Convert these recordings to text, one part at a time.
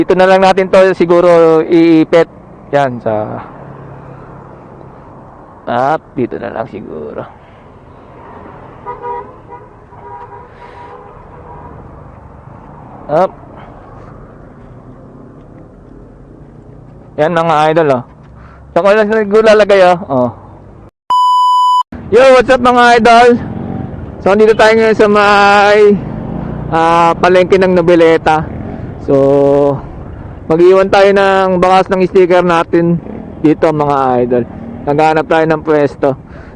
Dito na lang natin to siguro iipit. Yan sa at dito na lang siguro. Up. Yan mga idol oh. Saka lang siguro lalagay oh. Yo, what's up mga idol? So dito tayo ngayon sa may palengke ng Noveleta. So mag-iwan tayo ng bakas ng sticker natin dito mga idol. Naghahanap tayo ng pwesto.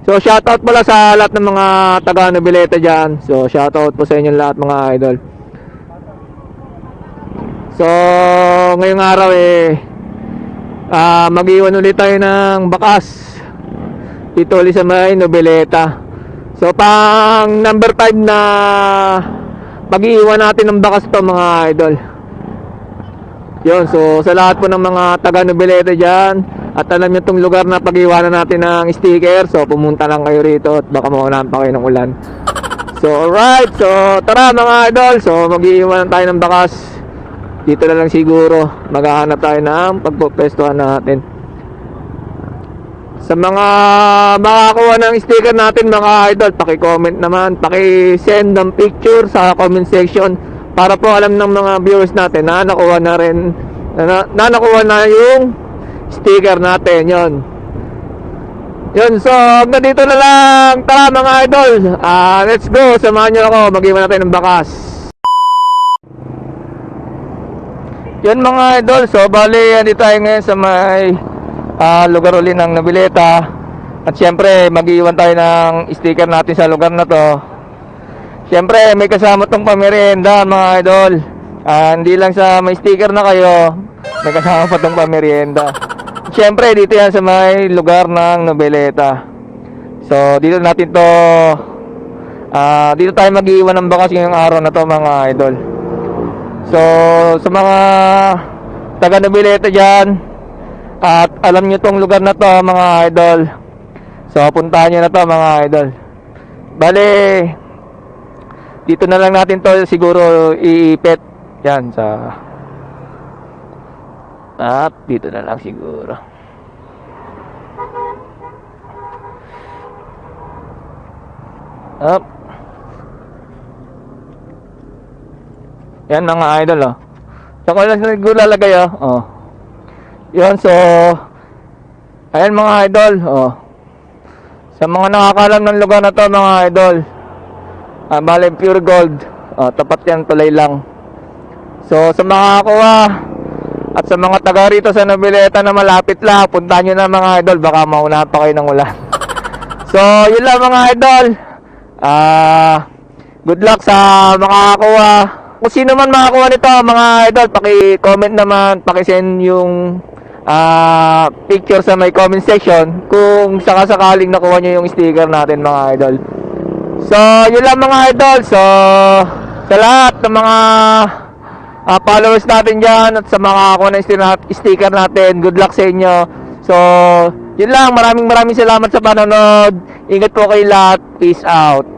So shoutout pala sa lahat ng mga taga Noveleta dyan. So shoutout po sa inyo lahat mga idol. So ngayong araw mag-iwan ulit tayo ng bakas dito ulit sa may Noveleta. So pang number 5 na mag-iwan natin ng bakas to mga idol. Yun, so sa lahat po ng mga taga Noveleta dyan at alam nyo itong lugar na pag-iwanan natin ng sticker, so pumunta lang kayo rito at baka maunahan pa kayo ng ulan. So alright, so tara mga idol, so mag-iwan tayo ng bakas. Dito na lang siguro maghahanap tayo ng pagpupwestuhan natin. Sa mga makakuha ng sticker natin mga idol, paki-comment naman, paki-send ng picture sa comment section para po alam ng mga viewers natin na nakuha na rin na nakuha na yung sticker natin. Yun, so hanggang dito na lang. Tara mga idol, let's go, samahan nyo ako, mag-iwan natin ng bakas. Yun mga idol, so bali andito tayo ngayon sa may lugar uli ng Noveleta. At syempre mag-iwan tayo ng sticker natin sa lugar na to. Syempre may kasama tong pamerienda mga idol. Hindi lang sa may sticker na kayo, may kasama pa tong pamerienda. Syempre dito yan sa may lugar ng Noveleta. So dito natin to dito tayo mag-iwan ng bakas ngayong araw na to mga idol. So sa mga taga Noveleta dyan at alam nyo tong lugar na to mga idol, so puntahan nyo na to mga idol. Bale dito na lang natin to siguro iipit. Yan sa at dito na lang siguro. Up. Yan mga idol oh. Saka lang siguro lalagay oh. Yun, so ayan mga idol oh. Sa mga nakakalam ng lugar na to mga idol, bale pure gold tapat yan, tulay lang. So sa mga kuha at sa mga taga rito sa Noveleta na malapit lang, puntahan nyo na mga idol, baka maunahan pa kayo ng ulan. So yun lang mga idol. Good luck sa makakakuha. Kung sino man makakuha nito mga idol, paki-comment naman, paki-send yung picture sa may comment section kung sakasakaling nakuha nyo yung sticker natin mga idol. So yun lang mga idol. So sa lahat ng mga followers natin dyan at sa mga kuha ng sticker natin, good luck sa inyo. So yun lang, maraming salamat sa panonood. Ingat po kayo lahat, peace out.